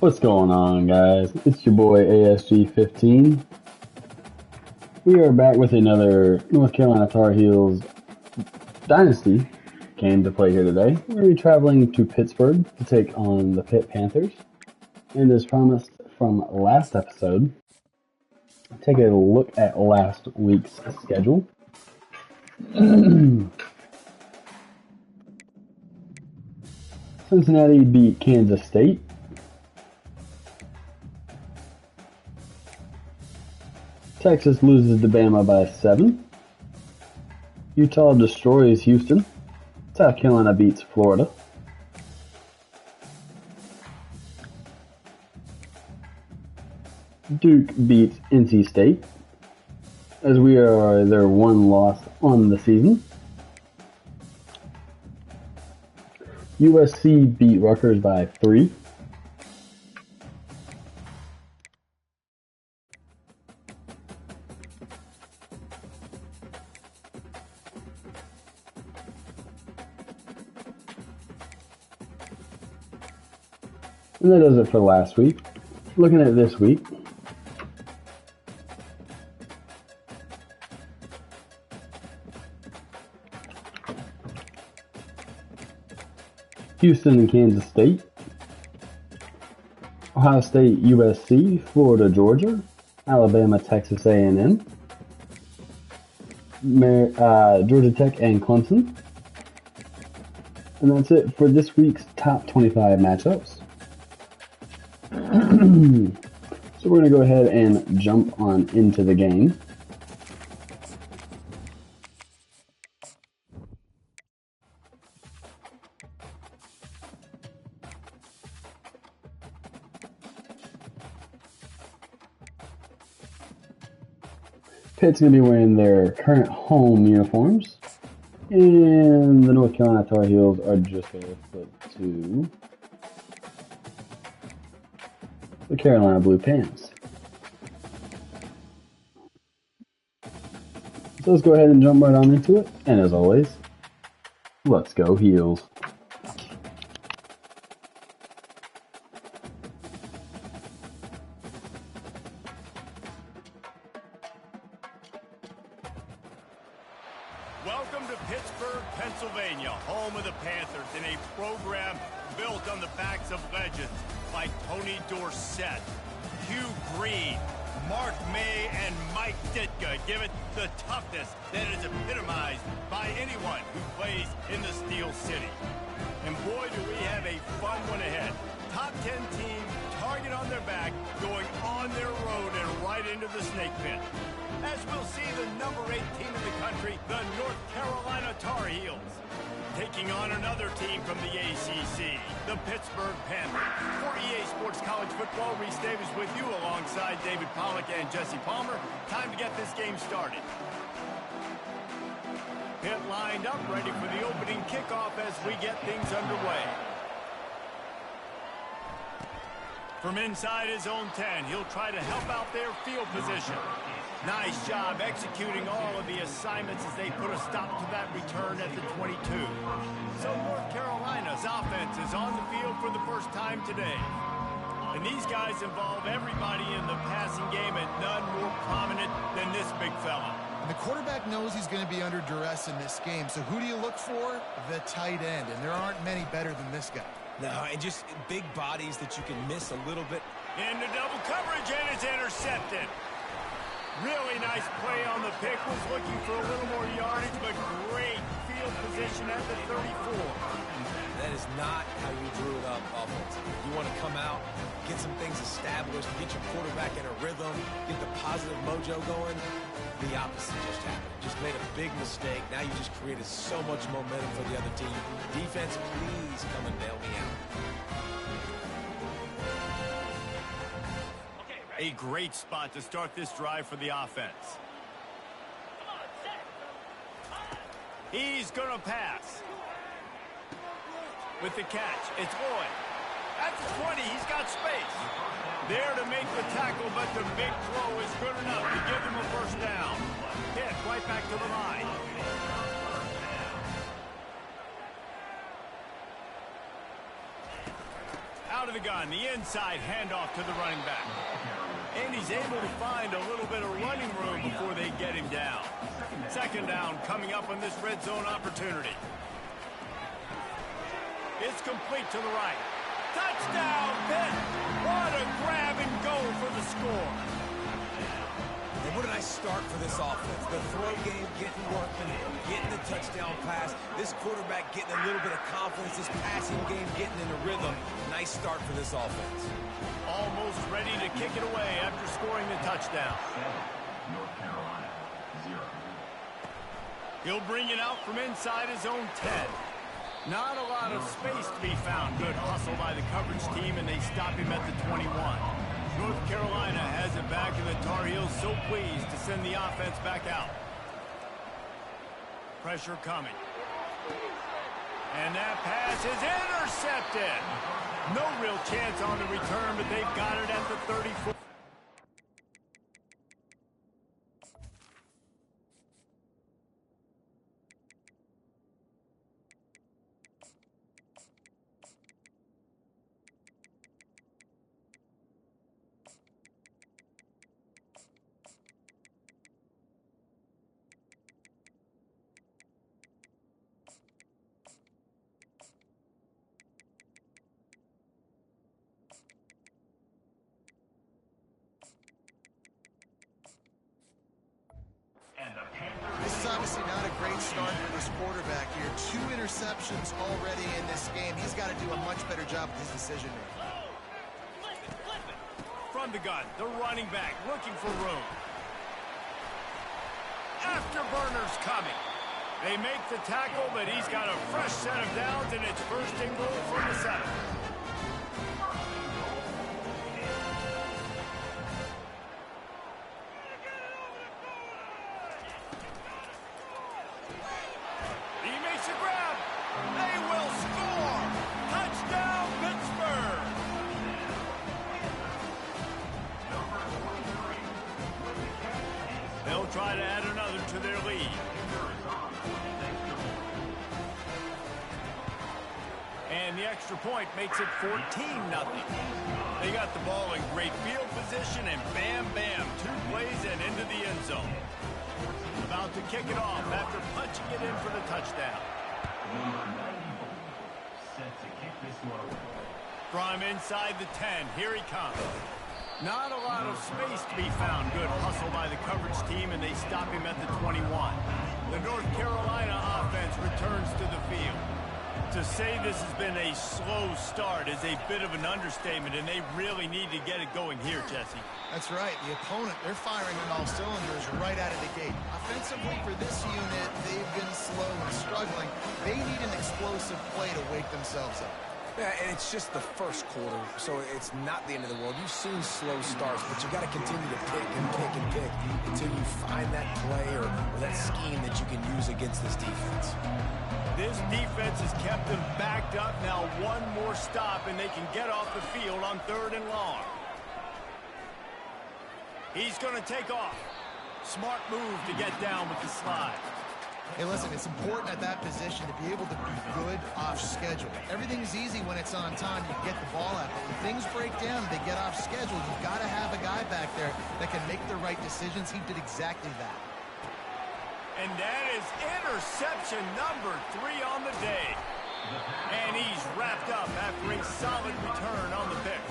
What's going on, guys? It's your boy ASG15. We are back with another North Carolina Tar Heels Dynasty game to play here today. We're going to be traveling to Pittsburgh to take on the Pitt Panthers. And as promised from last episode, take a look at last week's schedule. Cincinnati beat Kansas State. Texas loses to Bama by 7. Utah destroys Houston. South Carolina beats Florida. Duke beats NC State, as we are their one loss on the season. USC beat Rutgers by 3. And that does it for last week. Looking at this week, Houston and Kansas State, Ohio State, USC, Florida, Georgia, Alabama, Texas A&M, Georgia Tech and Clemson. And that's it for this week's top 25 matchups. So we're going to go ahead and jump on into the game. Pitt's going to be wearing their current home uniforms, and the North Carolina Tar Heels are just going to flip to the Carolina Blue Pants. So let's go ahead and jump right on into it, and as always, let's go Heels. Welcome to Pittsburgh, Pennsylvania, home of the Panthers, in a program built on the backs of legends like Tony Dorsett, Hugh Green, Mark May, and Mike Ditka. Give it the toughness that is epitomized by anyone who plays in the Steel City. And boy, do we have a fun one ahead. Top 10 team, target on their back, going on their road and right into the snake pit. As we'll see the number 8 team in the country, the North Carolina Tar Heels, taking on another team from the ACC, the Pittsburgh Panthers. For EA Sports College Football, Reese Davis with you alongside David Pollack and Jesse Palmer. Time to get this game started. Pitt lined up, ready for the opening kickoff as we get things underway. From inside his own 10, he'll try to help out their field position. Nice job executing all of the assignments as they put a stop to that return at the 22. So North Carolina's offense is on the field for the first time today. And these guys involve everybody in the passing game, and none more prominent than this big fella. And the quarterback knows he's going to be under duress in this game. So who do you look for? The tight end. And there aren't many better than this guy. No, and just big bodies that you can miss a little bit. Into double coverage, and it's intercepted. Really nice play on the pick. Was looking for a little more yardage, but great field position at the 34. That is not how you drew it up offensively. You want to come out, get some things established, get your quarterback in a rhythm, get the positive mojo going. The opposite just happened. Just made a big mistake. Now you just created so much momentum for the other team. Defense, please come and bail me out. A great spot to start this drive for the offense. He's going to pass. With the catch, it's Boyd. At the 20, he's got space. There to make the tackle, but the big throw is good enough to give them a first down. Hit right back to the line. Out the gun, the inside handoff to the running back. And he's able to find a little bit of running room before they get him down. Second down coming up on this red zone opportunity. It's complete to the right. Touchdown, Pitt! What a grab and go for the score. And what a nice start for this offense. The throw game getting working, getting the touchdown pass. This quarterback getting a little bit of confidence. This passing game getting in a rhythm. Nice start for this offense. Almost ready to kick it away after scoring the touchdown. North Carolina, 0. He'll bring it out from inside his own 10. Not a lot of space to be found. Good hustle by the coverage team, and they stop him at the 21. North Carolina has it back, and the Tar Heels so pleased to send the offense back out. Pressure coming. And that pass is intercepted. No real chance on the return, but they've got it at the 34. This is obviously not a great start for this quarterback here. 2 interceptions already in this game. He's got to do a much better job with his decision-making. From the gun, the running back looking for room. Afterburners coming. They make the tackle, but he's got a fresh set of downs, and it's first and goal from the 7. Try to add another to their lead. And the extra point makes it 14-0. They got the ball in great field position, and bam, bam, 2 plays and into the end zone. About to kick it off after punching it in for the touchdown. Set to kick this one away. From inside the 10, here he comes. Not a lot of space to be found. Good hustle by the coverage team, and they stop him at the 21. The North Carolina offense returns to the field. To say this has been a slow start is a bit of an understatement, and they really need to get it going here, Jesse. That's right. The opponent, they're firing on all cylinders right out of the gate. Offensively for this unit, they've been slow and struggling. They need an explosive play to wake themselves up. Yeah, and it's just the first quarter, so it's not the end of the world. You've seen slow starts, but you got to continue to pick and pick and pick until you find that play or that scheme that you can use against this defense. This defense has kept them backed up. Now one more stop, and they can get off the field on 3rd and long. He's going to take off. Smart move to get down with the slide. Hey, listen, it's important at that position to be able to be good off schedule. Everything's easy when it's on time. You get the ball out. But when things break down, they get off schedule. You've got to have a guy back there that can make the right decisions. He did exactly that. And that is interception number 3 on the day. And he's wrapped up after a solid return on the pick.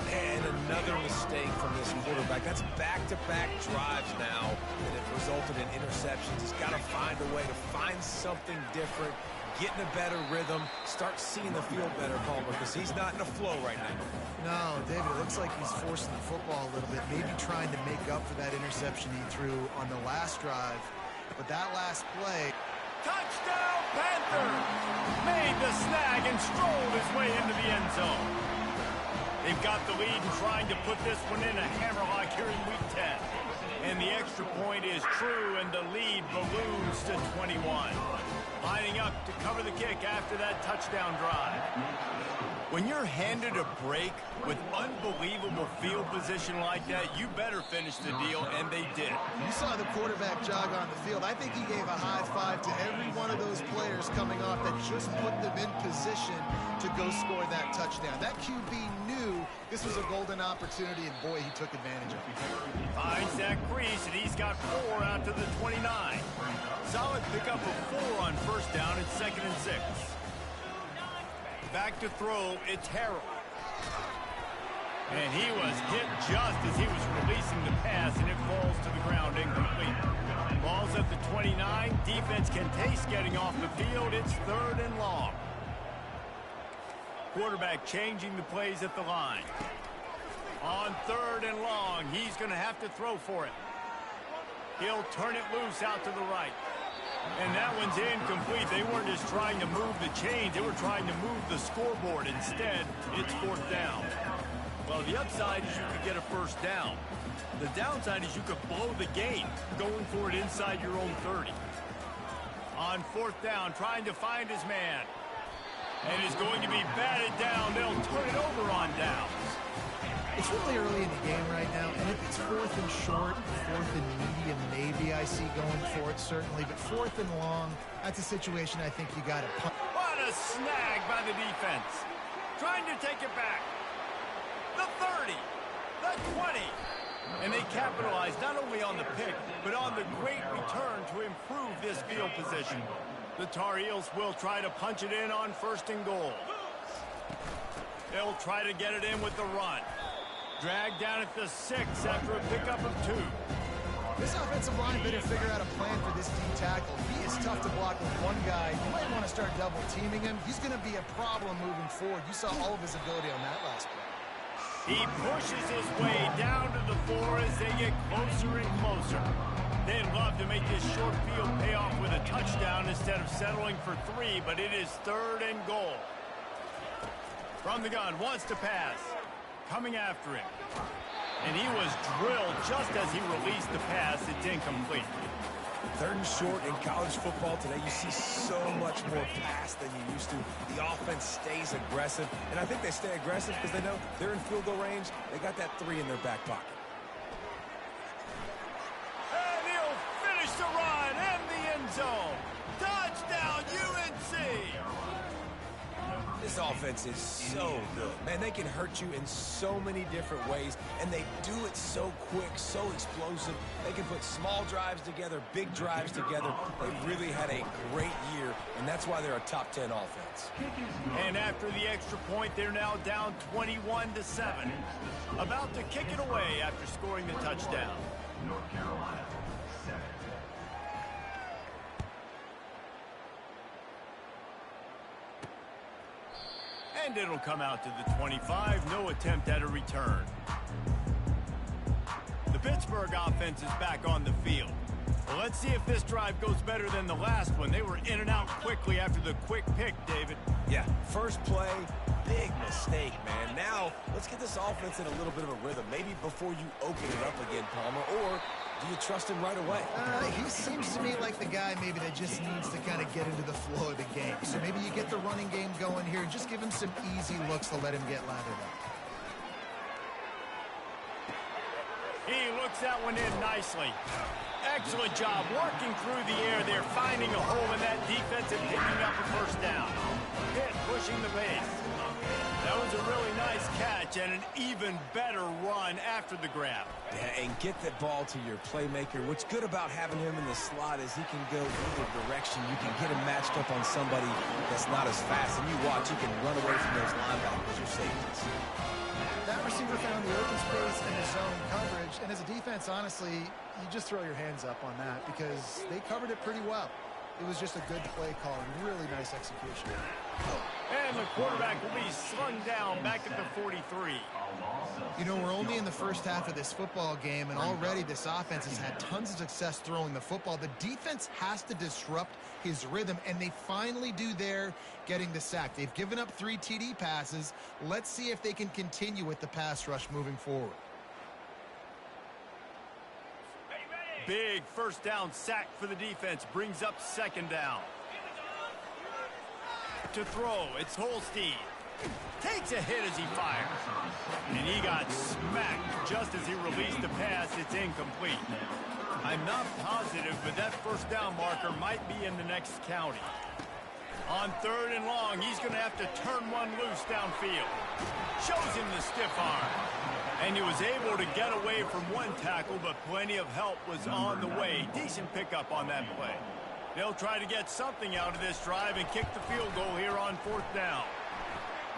And another mistake from this quarterback. That's back-to-back drives now that have resulted in interceptions. He's got to find a way to find something different, get in a better rhythm, start seeing the field better, Palmer, because he's not in a flow right now. No, David, it looks like he's forcing the football a little bit, maybe trying to make up for that interception he threw on the last drive. But that last play... Touchdown, Panthers! Made the snag and strolled his way into the end zone. They've got the lead and trying to put this one in a hammerlock here in Week 10. And the extra point is true, and the lead balloons to 21. Lining up to cover the kick after that touchdown drive. When you're handed a break with unbelievable field position like that, you better finish the deal, and they did. You saw the quarterback jog on the field. I think he gave a high five to every one of those players coming off that just put them in position to go score that touchdown. That QB knew this was a golden opportunity, and boy, he took advantage of it. Finds that crease, and he's got 4 out to the 29. Solid pickup of 4 on first down and 2nd and 6. Back to throw, it's Harrell. And he was hit just as he was releasing the pass, and it falls to the ground incomplete. Ball's at the 29. Defense can taste getting off the field. It's 3rd and long. Quarterback changing the plays at the line. On 3rd and long, he's going to have to throw for it. He'll turn it loose out to the right. And that one's incomplete. They weren't just trying to move the chains. They were trying to move the scoreboard. Instead, it's 4th down. Well, the upside is you could get a first down. The downside is you could blow the game going for it inside your own 30. On 4th down, trying to find his man. And is going to be batted down. They'll turn it over on downs. It's really early in the game right now, and if it's 4th and short, 4th and medium, maybe I see going for it, certainly. But 4th and long, that's a situation I think you got to punt. What a snag by the defense. Trying to take it back. The 30, the 20. And they capitalize not only on the pick, but on the great return to improve this field position. The Tar Heels will try to punch it in on 1st and goal. They'll try to get it in with the run. Dragged down at the 6 after a pickup of 2. This offensive line better figure out a plan for this D tackle. He is tough to block with one guy. You might want to start double teaming him. He's going to be a problem moving forward. You saw all of his ability on that last play. He pushes his way down to the 4 as they get closer and closer. They'd love to make this short field pay off with a touchdown instead of settling for 3, but it is 3rd and goal. From the gun, wants to pass. Coming after him. And he was drilled just as he released the pass. It's incomplete. 3rd and short in college football today. You see so much more pass than you used to. The offense stays aggressive. And I think they stay aggressive because they know they're in field goal range. They got that 3 in their back pocket. And he'll finish the run in the end zone. Touchdown, UNC! This offense is so good. Man, they can hurt you in so many different ways, and they do it so quick, so explosive. They can put small drives together, big drives together. They really had a great year, and that's why they're a top 10 offense. And after the extra point, they're now down 21-7. About to kick it away after scoring the touchdown. North Carolina, 7. And it'll come out to the 25. No attempt at a return. The Pittsburgh offense is back on the field. Well, let's see if this drive goes better than the last one. They were in and out quickly after the quick pick, David. Yeah, first play, big mistake, man. Now, let's get this offense in a little bit of a rhythm. Maybe before you open it up again, Palmer, or do you trust him right away? He seems to me like the guy maybe that just needs to kind of get into the flow of the game. So maybe you get the running game going here and just give him some easy looks to let him get lathered up. He looks that one in nicely. Excellent job working through the air there, finding a hole in that defense and picking up a first down. Pitt pushing the pace. That was a really nice catch and an even better run after the grab. Yeah, and get that ball to your playmaker. What's good about having him in the slot is he can go either direction. You can get him matched up on somebody that's not as fast. And you watch, he can run away from those linebackers or safeties. That receiver found the open space in his zone coverage. And as a defense, honestly, you just throw your hands up on that because they covered it pretty well. It was just a good play call and really nice execution. And the quarterback will be slung down back at the 43. You know, we're only in the first half of this football game, and already this offense has had tons of success throwing the football. The defense has to disrupt his rhythm, and they finally do there, getting the sack. They've given up 3 TD passes. Let's see if they can continue with the pass rush moving forward. Big first down sack for the defense, brings up 2nd down. To throw, it's Holstein. Takes a hit as he fires. And he got smacked just as he released the pass. It's incomplete. I'm not positive, but that first down marker might be in the next county. On 3rd and long, he's going to have to turn one loose downfield. Shows him the stiff arm. And he was able to get away from one tackle, but plenty of help was on the way. Decent pickup on that play. They'll try to get something out of this drive and kick the field goal here on 4th down.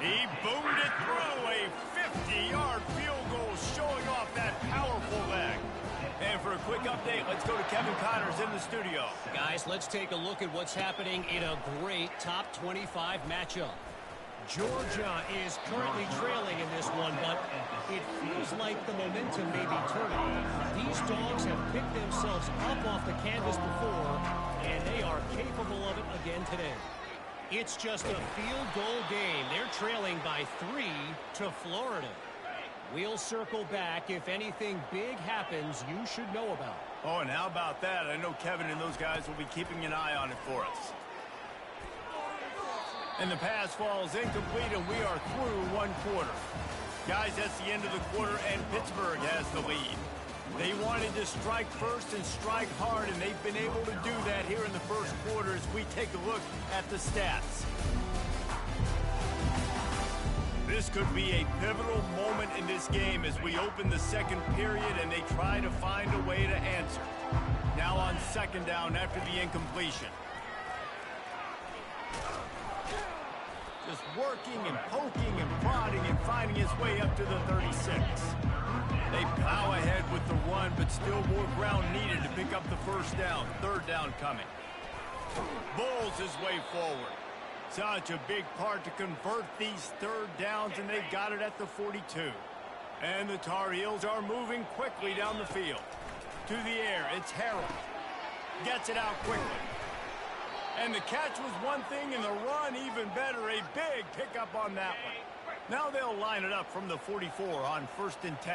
He boomed it through a 50-yard field goal, showing off that powerful leg. And for a quick update, let's go to Kevin Connors in the studio. Guys, let's take a look at what's happening in a great top 25 matchup. Georgia is currently trailing in this one, but it feels like the momentum may be turning. These dogs have picked themselves up off the canvas before, and they are capable of it again today. It's just a field goal game. They're trailing by 3 to Florida. We'll circle back. If anything big happens, you should know about. Oh, and how about that? I know Kevin and those guys will be keeping an eye on it for us. And the pass falls incomplete, and we are through 1 quarter. Guys, that's the end of the quarter, and Pittsburgh has the lead. They wanted to strike first and strike hard, and they've been able to do that here in the first quarter as we take a look at the stats. This could be a pivotal moment in this game as we open the second period and they try to find a way to answer. Now on 2nd down after the incompletion. Just working and poking and prodding and finding his way up to the 36. They plow ahead with the run, but still more ground needed to pick up the first down. 3rd down coming. Bulls his way forward. Such a big part to convert these 3rd downs, and they've got it at the 42. And the Tar Heels are moving quickly down the field. To the air, it's Harrell. Gets it out quickly. And the catch was one thing, and the run even better. A big pickup on that one. Now they'll line it up from the 44 on 1st and 10.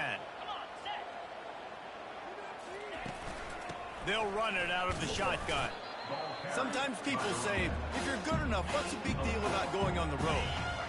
They'll run it out of the shotgun. Sometimes people say, if you're good enough, what's the big deal about going on the road?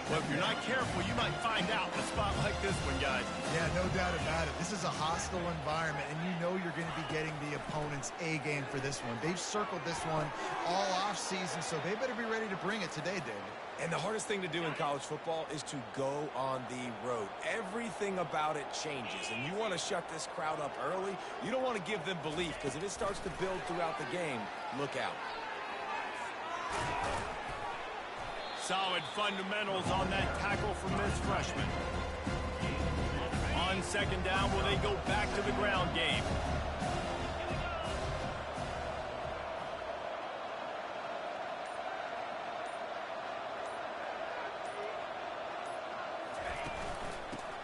Well, if you're not careful, you might find out in a spot like this one, guys. Yeah, no doubt about it. This is a hostile environment, and you know you're going to be getting the opponent's A game for this one. They've circled this one all off season, so they better be ready to bring it today, David. And the hardest thing to do in college football is to go on the road. Everything about it changes, and you want to shut this crowd up early. You don't want to give them belief, because if it starts to build throughout the game, look out. Solid fundamentals on that tackle from this freshman. On 2nd down, will they go back to the ground game?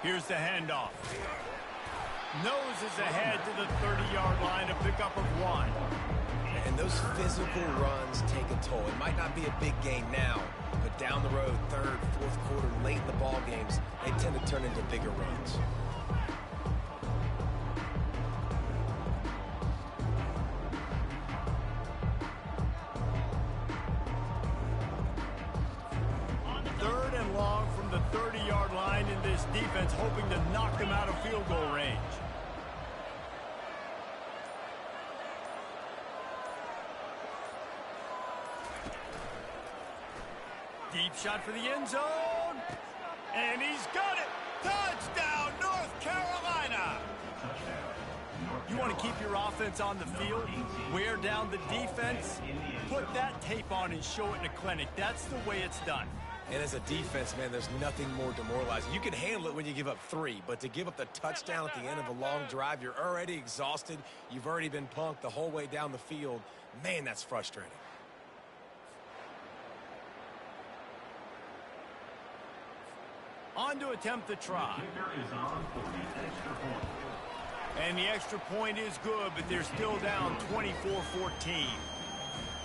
Here's the handoff. Noses ahead to the 30-yard line, a pickup of 1. And those physical runs take a toll. It might not be a big gain now, but down the road, 3rd, 4th quarter, late in the ball games, they tend to turn into bigger runs. Third and long from the 30-yard line, in this defense hoping to knock them out of field goal range. Deep shot for the end zone. And he's got it. Touchdown, North Carolina. You want to keep your offense on the field, wear down the defense, put that tape on and show it in a clinic. That's the way it's done. And as a defense, man, there's nothing more demoralizing. You can handle it when you give up 3, but to give up the touchdown at the end of a long drive, you're already exhausted. You've already been punked the whole way down the field. Man, that's frustrating. On to attempt the try. And the extra point is good, but they're still down 24-14.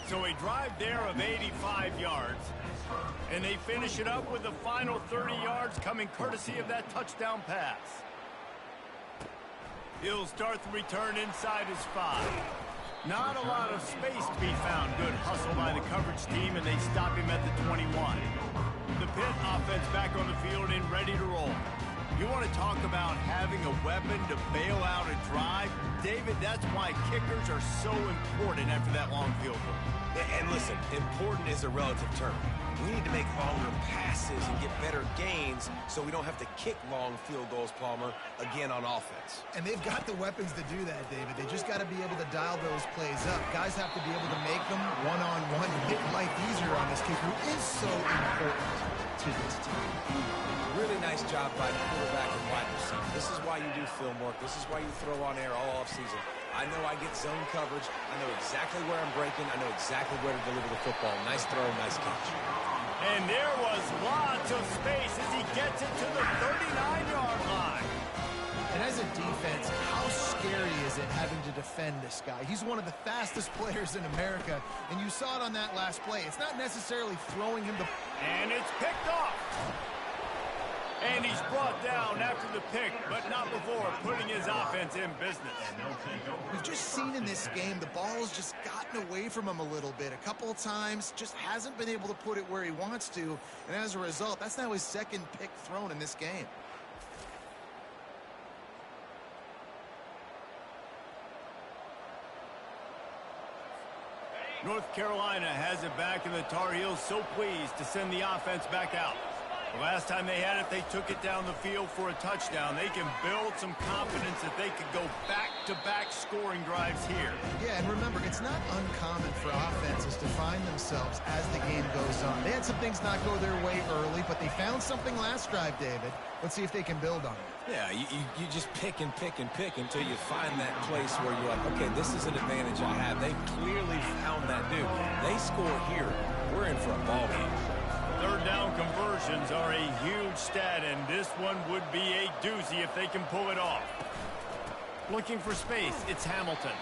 So a drive there of 85 yards. And they finish it up with the final 30 yards coming courtesy of that touchdown pass. He'll start the return inside his 5. Not a lot of space to be found. Good hustle by the coverage team, and they stop him at the 21. The Pitt offense back on the field and ready to roll. You want to talk about having a weapon to bail out a drive? David, that's why kickers are so important after that long field goal. And listen, important is a relative term. We need to make longer passes and get better gains so we don't have to kick long field goals, Palmer, again on offense. And they've got the weapons to do that, David. They just got to be able to dial those plays up. Guys have to be able to make them one-on-one to make life easier on this kicker, who is so important to this team. Really nice job by the quarterback and wide receiver. This is why you do film work. This is why you throw on air all offseason. I know I get zone coverage. I know exactly where I'm breaking. I know exactly where to deliver the football. Nice throw, nice catch. And there was lots of space as he gets it to the 39-yard line. And as a defense, how scary is it having to defend this guy? He's one of the fastest players in America, and you saw it on that last play. It's not necessarily throwing him the... And it's picked off. And he's brought down after the pick, but not before putting his offense in business. We've just seen in this game the ball's just gotten away from him a little bit. A couple of times, just hasn't been able to put it where he wants to. And as a result, that's now his second pick thrown in this game. North Carolina has it back, and the Tar Heels so pleased to send the offense back out. The last time they had it, they took it down the field for a touchdown. They can build some confidence that they could go back-to-back scoring drives here. Yeah, and remember, it's not uncommon for offenses to find themselves as the game goes on. They had some things not go their way early, but they found something last drive, David. Let's see if they can build on it. Yeah, you just pick and pick and pick until you find that place where you're like, okay, this is an advantage I have. They clearly found that dude. They score here. We're in for a ball game. Third down conversions are a huge stat, and this one would be a doozy if they can pull it off. Looking for space, it's Hamilton.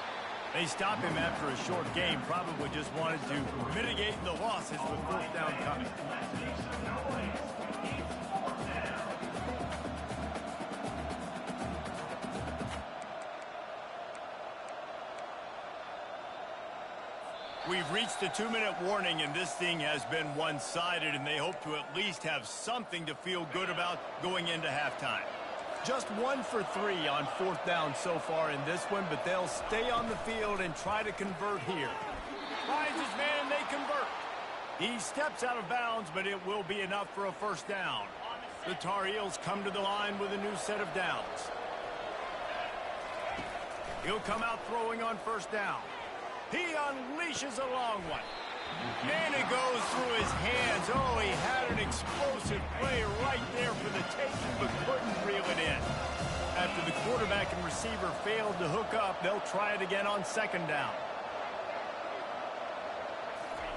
They stop him after a short game, probably just wanted to mitigate the losses with fourth down coming. We've reached the 2-minute warning, and this thing has been one-sided, and they hope to at least have something to feel good about going into halftime. Just 1 for 3 on fourth down so far in this one, but they'll stay on the field and try to convert here. Finds his man, and they convert. He steps out of bounds, but it will be enough for a first down. The Tar Heels come to the line with a new set of downs. He'll come out throwing on first down. He unleashes a long one. And it goes through his hands. Oh, he had an explosive play right there for the taking, but couldn't reel it in. After the quarterback and receiver failed to hook up, they'll try it again on second down.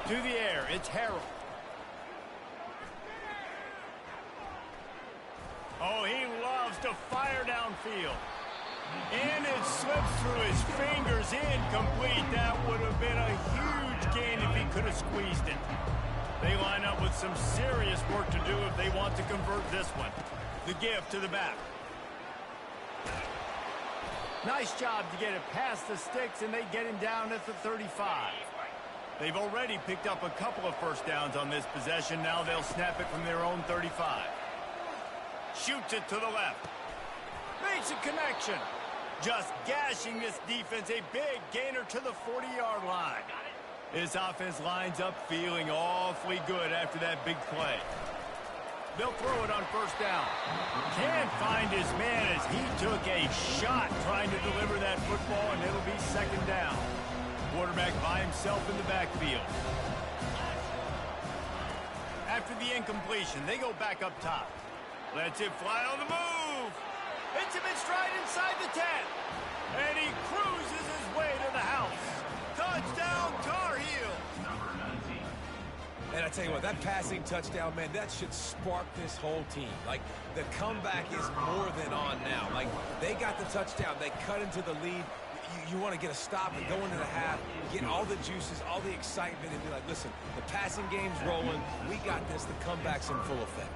To the air, it's Harrell. Oh, he loves to fire downfield. And it slips through his fingers, incomplete. That would have been a huge gain if he could have squeezed it. They line up with some serious work to do if they want to convert this one. The give to the back. Nice job to get it past the sticks, and they get him down at the 35. They've already picked up a couple of first downs on this possession. Now they'll snap it from their own 35. Shoots it to the left. Makes a connection. Just gashing this defense. A big gainer to the 40-yard line. This offense lines up feeling awfully good after that big play. They'll throw it on first down. Can't find his man as he took a shot trying to deliver that football, and it'll be second down. Quarterback by himself in the backfield. After the incompletion, they go back up top. Lets it fly on the move. Hits him in stride inside the 10. And he cruises his way to the house. Touchdown, Tar Heels. And I tell you what, that passing touchdown, man, that should spark this whole team. Like, the comeback is more than on now. Like, they got the touchdown. They cut into the lead. You want to get a stop and go into the half, get all the juices, all the excitement, and be like, listen, the passing game's rolling. We got this. The comeback's in full effect.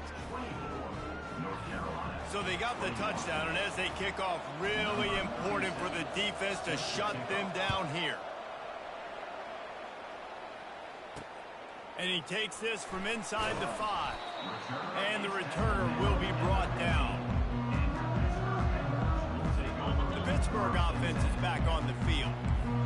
So they got the touchdown, and as they kick off, really important for the defense to shut them down here. And he takes this from inside the 5. And the returner will be brought down. The Pittsburgh offense is back on the field.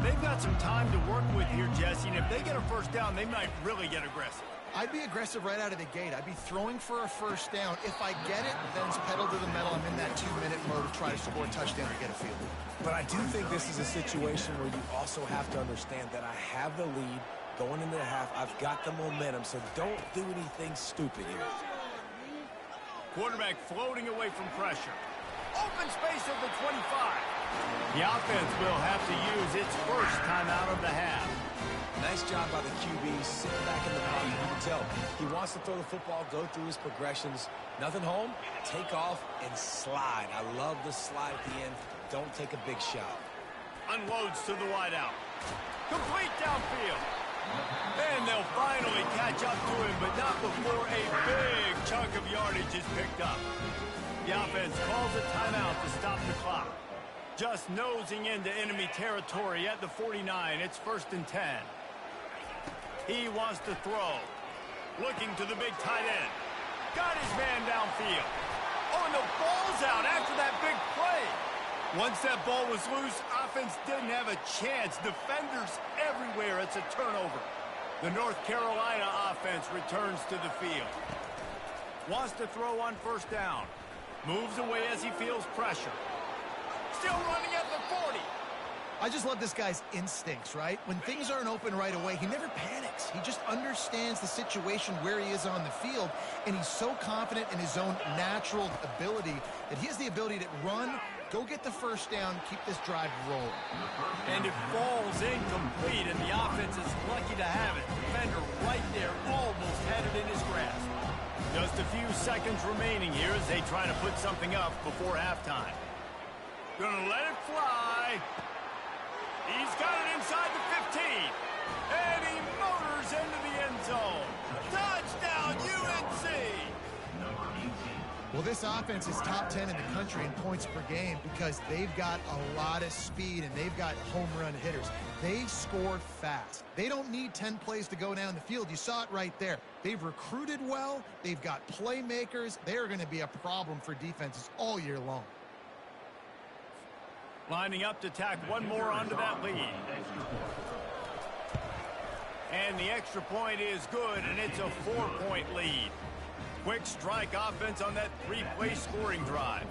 They've got some time to work with here, Jesse, and if they get a first down, they might really get aggressive. I'd be aggressive right out of the gate. I'd be throwing for a first down. If I get it, then it's pedal to the metal. I'm in that 2-minute mode to try to score a touchdown or get a field goal. But I do think this is a situation where you also have to understand that I have the lead going into the half. I've got the momentum, so don't do anything stupid here. Quarterback floating away from pressure. Open space at the 25. The offense will have to use its first timeout of the half. Nice job by the QB, sitting back in the pocket. You can tell he wants to throw the football, go through his progressions. Nothing home, take off, and slide. I love the slide at the end. Don't take a big shot. Unloads to the wideout. Complete downfield. And they'll finally catch up to him, but not before a big chunk of yardage is picked up. The offense calls a timeout to stop the clock. Just nosing into enemy territory at the 49. It's 1st and 10. He wants to throw. Looking to the big tight end. Got his man downfield. Oh, and the ball's out after that big play. Once that ball was loose, offense didn't have a chance. Defenders everywhere. It's a turnover. The North Carolina offense returns to the field. Wants to throw on first down. Moves away as he feels pressure. Still running at the 40. I just love this guy's instincts, right? When things aren't open right away, he never panics. He just understands the situation where he is on the field, and he's so confident in his own natural ability that he has the ability to run, go get the first down, keep this drive rolling. And it falls incomplete, and the offense is lucky to have it. Defender right there almost had it in his grasp. Just a few seconds remaining here as they try to put something up before halftime. Gonna let it fly. He's got it inside the 15. And he motors into the end zone. Touchdown, UNC! Well, this offense is top 10 in the country in points per game because they've got a lot of speed and they've got home run hitters. They score fast. They don't need 10 plays to go down the field. You saw it right there. They've recruited well. They've got playmakers. They're going to be a problem for defenses all year long. Lining up to tack one more onto that lead. And the extra point is good, and it's a 4-point lead. Quick strike offense on that 3-play scoring drive.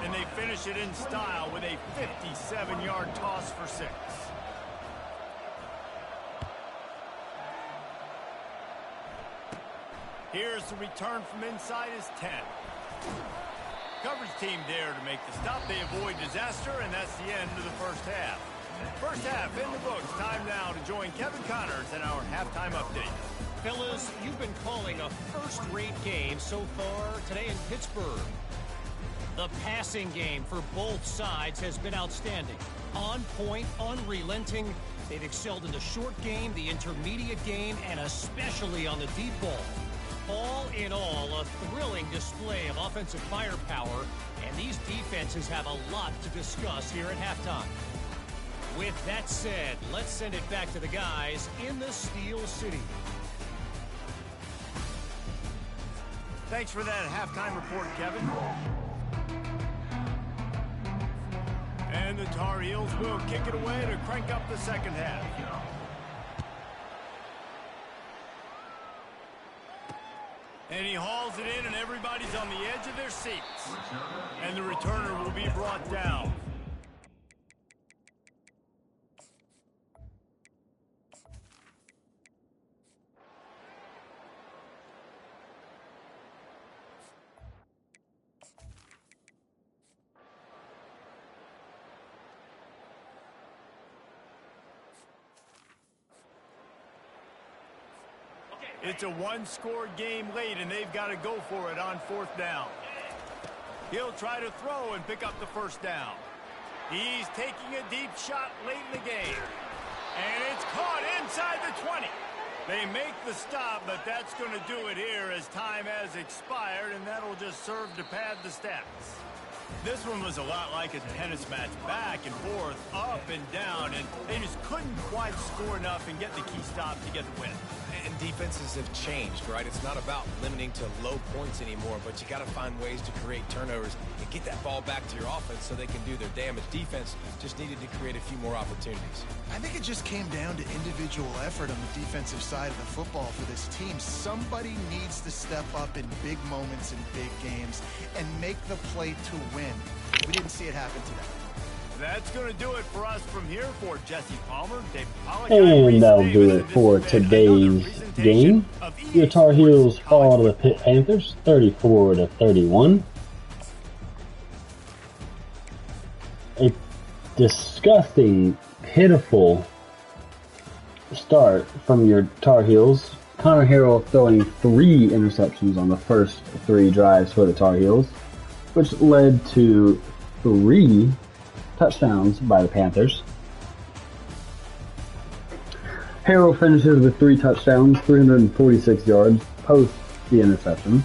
And they finish it in style with a 57-yard toss for 6. Here's the return from inside his 10. Coverage team there to make the stop. They avoid disaster, and that's the end of the first half. First half in the books. Time now to join Kevin Connors in our halftime update. Fellas, you've been calling a first-rate game so far today in Pittsburgh. The passing game for both sides has been outstanding. On point, unrelenting. They've excelled in the short game, the intermediate game, and especially on the deep ball. All in all, a thrilling display of offensive firepower, and these defenses have a lot to discuss here at halftime. With that said, let's send it back to the guys in the Steel City. Thanks for that halftime report, Kevin. And the Tar Heels will kick it away to crank up the second half. And he hauls it in, and everybody's on the edge of their seats. And the returner will be brought down. It's a one-score game late, and they've got to go for it on fourth down. He'll try to throw and pick up the first down. He's taking a deep shot late in the game. And it's caught inside the 20. They make the stop, but that's going to do it here as time has expired, and that'll just serve to pad the stats. This one was a lot like a tennis match, back and forth, up and down, and they just couldn't quite score enough and get the key stop to get the win. And defenses have changed, right? It's not about limiting to low points anymore, but you got to find ways to create turnovers and get that ball back to your offense so they can do their damage. Defense just needed to create a few more opportunities. I think it just came down to individual effort on the defensive side of the football for this team. Somebody needs to step up in big moments in big games and make the play to win. We didn't see it happen today. That's going to do it for us from here for Jesse Palmer, Dave Pollock, And that'll do it for today's game. Your Tar Heels fall to the Pitt Panthers 34-31. A disgusting, pitiful start from your Tar Heels. Connor Harrell throwing 3 interceptions on the first 3 drives for the Tar Heels, which led to 3 touchdowns by the Panthers. Harrell finishes with 3 touchdowns, 346 yards post the interception.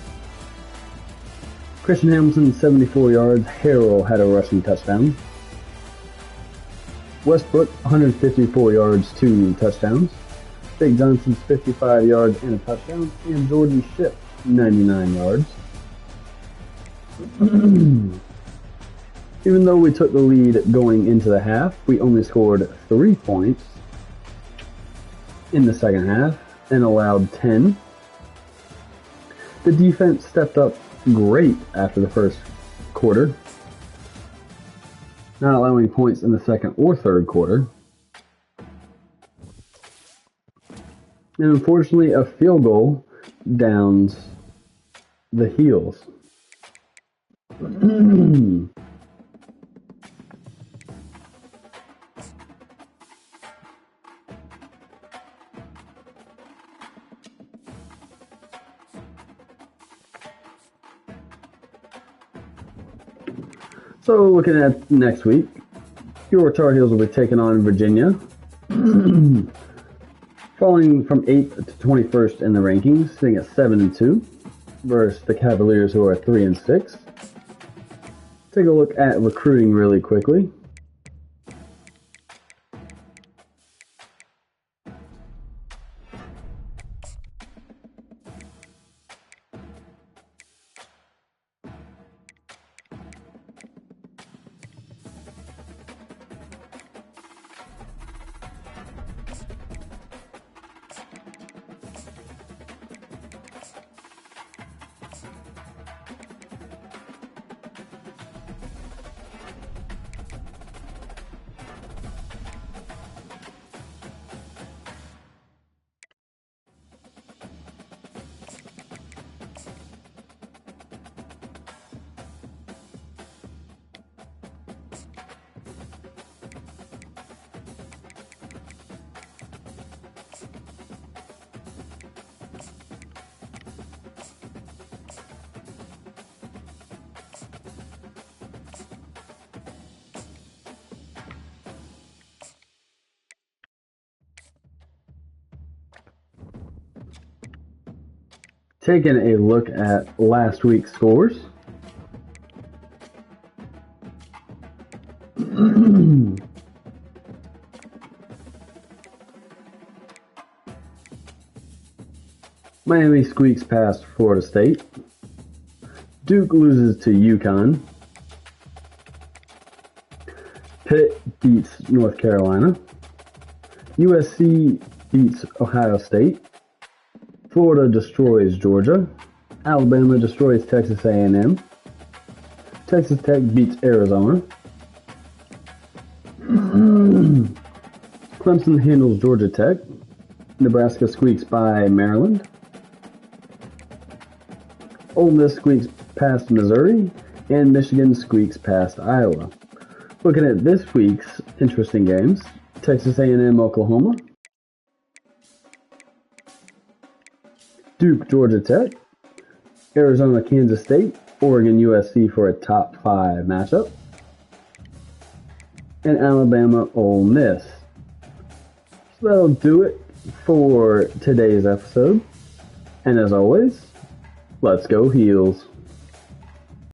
Christian Hamilton 74 yards. Harrell had a rushing touchdown. Westbrook 154 yards, 2 touchdowns. Big Johnson's 55 yards and a touchdown, and Jordan Shipp 99 yards. Even though we took the lead going into the half, we only scored 3 points in the second half and allowed 10. The defense stepped up great after the first quarter, not allowing points in the second or third quarter. And unfortunately, a field goal downs the Heels. So looking at next week, your Tar Heels will be taking on Virginia, falling from 8th to 21st in the rankings, sitting at 7-2, versus the Cavaliers, who are 3-6. Take a look at recruiting really quickly. Taking a look at last week's scores. Miami squeaks past Florida State. Duke loses to UConn. Pitt beats North Carolina. USC beats Ohio State. Florida destroys Georgia. Alabama destroys Texas A&M. Texas Tech beats Arizona. Clemson handles Georgia Tech. Nebraska squeaks by Maryland. Ole Miss squeaks past Missouri. And Michigan squeaks past Iowa. Looking at this week's interesting games. Texas A&M, Oklahoma. Duke, Georgia Tech, Arizona, Kansas State, Oregon, USC for a top 5 matchup, and Alabama, Ole Miss. So that'll do it for today's episode. And as always, let's go Heels.